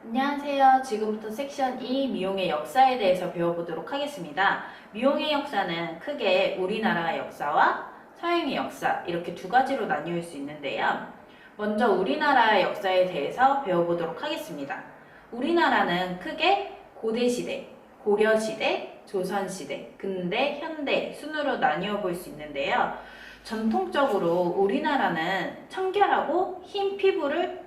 안녕하세요. 지금부터 섹션 2 미용의 역사에 대해서 배워보도록 하겠습니다. 미용의 역사는 크게 우리나라의 역사와 서양의 역사 이렇게 두 가지로 나뉘을 수 있는데요. 먼저 우리나라의 역사에 대해서 배워보도록 하겠습니다. 우리나라는 크게 고대시대, 고려시대, 조선시대, 근대, 현대 순으로 나뉘어 볼 수 있는데요. 전통적으로 우리나라는 청결하고 흰 피부를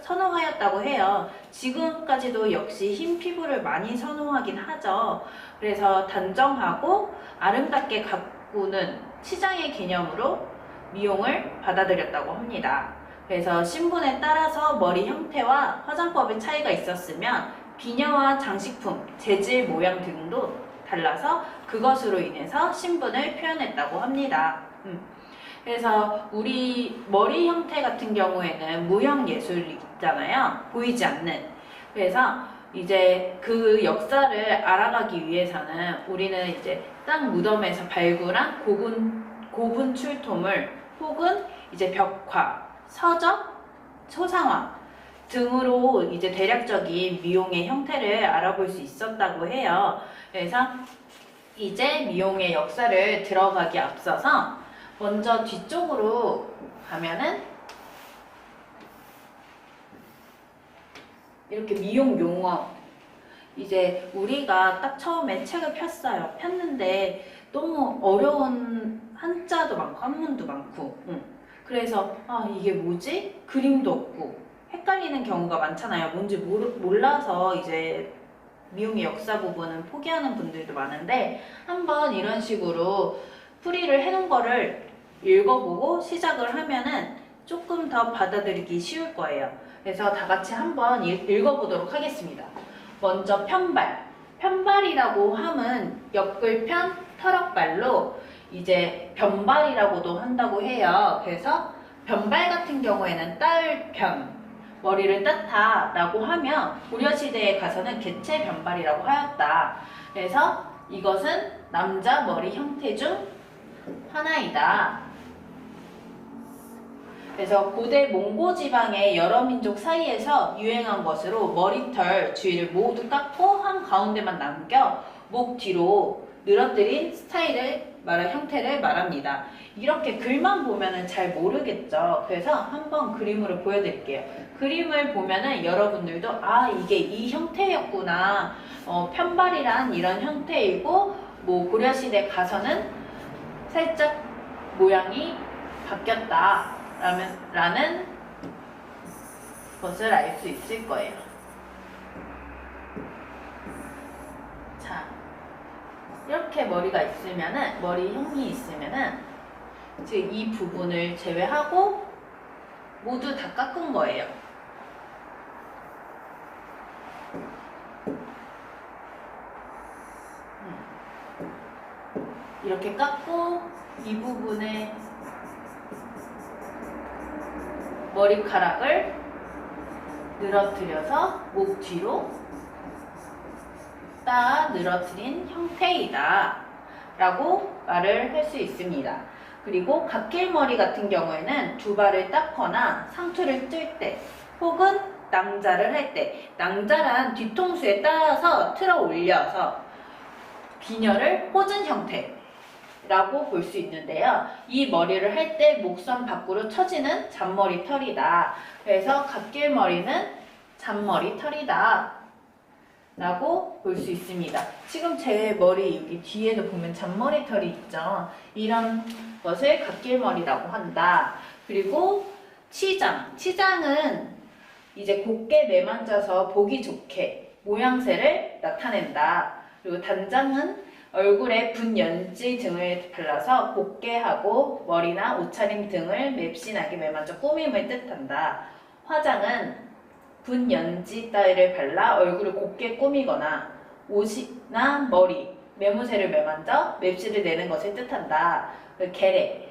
선호하였다고 해요. 지금까지도 역시 흰 피부를 많이 선호하긴 하죠. 그래서 단정하고 아름답게 가꾸는 치장의 개념으로 미용을 받아들였다고 합니다. 그래서 신분에 따라서 머리 형태와 화장법의 차이가 있었으면 비녀와 장식품, 재질, 모양 등도 달라서 그것으로 인해서 신분을 표현했다고 합니다. 그래서 우리 머리 형태 같은 경우에는 무형 예술이 있잖아요. 보이지 않는. 그래서 이제 그 역사를 알아가기 위해서는 우리는 이제 땅 무덤에서 발굴한 고분 출토물 혹은 이제 벽화, 서적, 초상화 등으로 이제 대략적인 미용의 형태를 알아볼 수 있었다고 해요. 그래서 이제 미용의 역사를 들어가기 앞서서 먼저 뒤쪽으로 가면은 이렇게 미용 용어, 이제 우리가 딱 처음에 책을 폈어요. 폈는데 너무 어려운 한자도 많고 한문도 많고 그래서 이게 뭐지? 그림도 없고 헷갈리는 경우가 많잖아요. 뭔지 몰라서 이제 미용의 역사 부분은 포기하는 분들도 많은데 한번 이런 식으로 풀이를 해놓은 거를 읽어보고 시작을 하면은 조금 더 받아들이기 쉬울 거예요. 그래서 다 같이 한번 읽어보도록 하겠습니다. 먼저 편발. 편발이라고 함은 옆글편 터럭발로 이제 변발이라고도 한다고 해요. 그래서 변발 같은 경우에는 따을편, 머리를 땄다 라고 하면 고려시대에 가서는 개체 변발이라고 하였다. 그래서 이것은 남자 머리 형태 중 하나이다. 그래서 고대 몽고 지방의 여러 민족 사이에서 유행한 것으로 머리털 주위를 모두 깎고 한 가운데만 남겨 목 뒤로 늘어뜨린 형태를 말합니다. 이렇게 글만 보면은 잘 모르겠죠. 그래서 한번 그림으로 보여드릴게요. 그림을 보면은 여러분들도 이게 이 형태였구나. 편발이란 이런 형태이고 고려시대 가서는 살짝 모양이 바뀌었다 라는 것을 알 수 있을 거예요. 자, 이렇게 머리형이 있으면은 즉 이 부분을 제외하고 모두 다 깎은 거예요. 이렇게 깎고 이 부분에 머리카락을 늘어뜨려서 목 뒤로 늘어뜨린 형태이다 라고 말을 할 수 있습니다. 그리고 갓길머리 같은 경우에는 두 발을 닦거나 상투를 뜰 때 혹은 낭자를 할 때, 낭자란 뒤통수에 따라서 틀어 올려서 비녀를 꽂은 형태라고 볼 수 있는데요. 이 머리를 할 때 목선 밖으로 처지는 잔머리 털이다. 그래서 갓길머리는 잔머리 털이다 라고 볼 수 있습니다. 지금 제 머리 여기 뒤에도 보면 잔머리 털이 있죠. 이런 것을 갓길머리라고 한다. 그리고 치장. 치장은 이제 곱게 매만져서 보기 좋게 모양새를 나타낸다. 그리고 단장은 얼굴에 분연지 등을 발라서 곱게 하고 머리나 옷차림 등을 맵신하게 매만져 꾸밈을 뜻한다. 화장은 분연지 따위를 발라 얼굴을 곱게 꾸미거나 옷이나 머리, 매무새를 매만져 맵시를 내는 것을 뜻한다. 계래.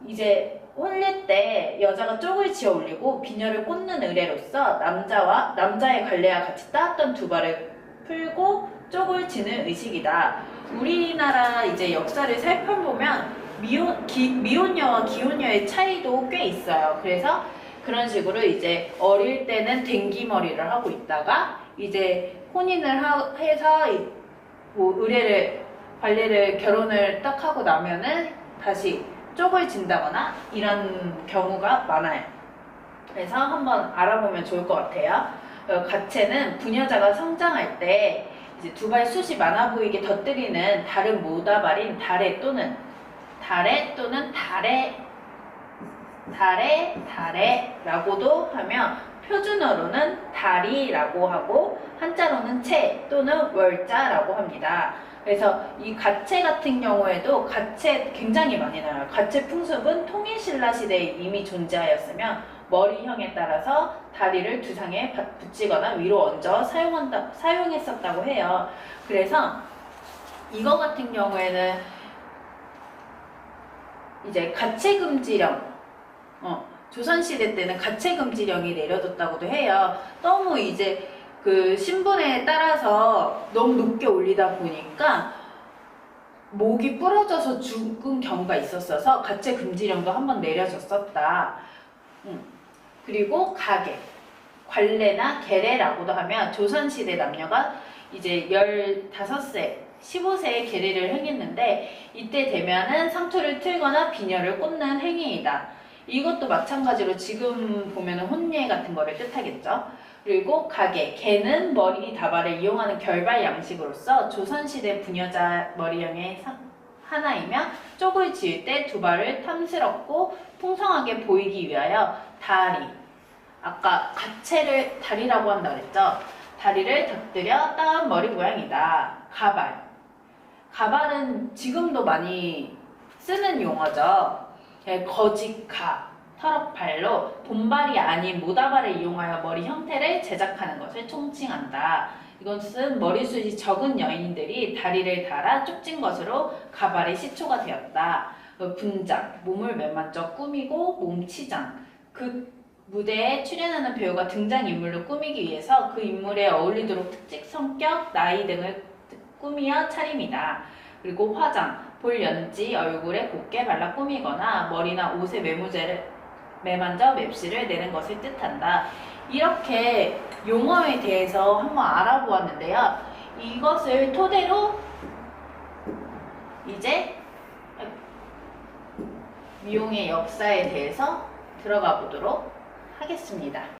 이제 혼례 때 여자가 쪽을 지어 올리고 비녀를 꽂는 의례로서 남자의 관례와 같이 따았던 두 발을 풀고 쪽을 지는 의식이다. 우리나라 이제 역사를 살펴보면 미혼녀와 기혼녀의 차이도 꽤 있어요. 그래서 그런 식으로 이제 어릴 때는 댕기머리를 하고 있다가 이제 혼인을 해서 뭐 관례를 결혼을 딱 하고 나면은 다시 쪽을 진다거나 이런 경우가 많아요. 그래서 한번 알아보면 좋을 것 같아요. 가채는 부녀자가 성장할 때 이제 두 발 숱이 많아 보이게 덧드리는 다른 모다발인 다래 또는 다래라고도 하며 표준어로는 다리라고 하고 한자로는 채 또는 월자라고 합니다. 그래서 이 가채 같은 경우에도 가채 굉장히 많이 나와요. 가채 풍습은 통일신라 시대에 이미 존재하였으며 머리형에 따라서 다리를 두상에 붙이거나 위로 얹어 사용했었다고 해요. 그래서 이거 같은 경우에는 이제 가채금지령, 조선시대 때는 가채금지령이 내려졌다고도 해요. 너무 이제 그 신분에 따라서 너무 높게 올리다 보니까 목이 부러져서 죽은 경우가 있었어서 가채금지령도 한번 내려졌었다. 그리고 가계, 관례나 계례라고도 하면 조선시대 남녀가 이제 15세, 15세에 계례를 행했는데 이때 되면은 상투를 틀거나 비녀를 꽂는 행위이다. 이것도 마찬가지로 지금 보면은 혼례 같은 거를 뜻하겠죠. 그리고 가계, 개는 머리 다발을 이용하는 결발 양식으로서 조선시대 부녀자 머리형의 하나이며 쪽을 지을 때 두 발을 탐스럽고 풍성하게 보이기 위하여 다리, 아까 가채를 다리라고 한다 그랬죠. 다리를 덧들여 따은 머리 모양이다. 가발은 지금도 많이 쓰는 용어죠. 거짓가, 터럭발로 본발이 아닌 모다발을 이용하여 머리 형태를 제작하는 것을 총칭한다. 이것은 머리숱이 적은 여인들이 다리를 달아 쪽진 것으로 가발의 시초가 되었다. 분장, 몸을 매만져 꾸미고 몸치장, 그 무대에 출연하는 배우가 등장인물로 꾸미기 위해서 그 인물에 어울리도록 특징, 성격, 나이 등을 꾸미어 차림이다. 그리고 화장, 볼 연지, 얼굴에 곱게 발라 꾸미거나 머리나 옷에 매만져 맵시를 내는 것을 뜻한다. 이렇게 용어에 대해서 한번 알아보았는데요. 이것을 토대로 이제 미용의 역사에 대해서 들어가 보도록 하겠습니다.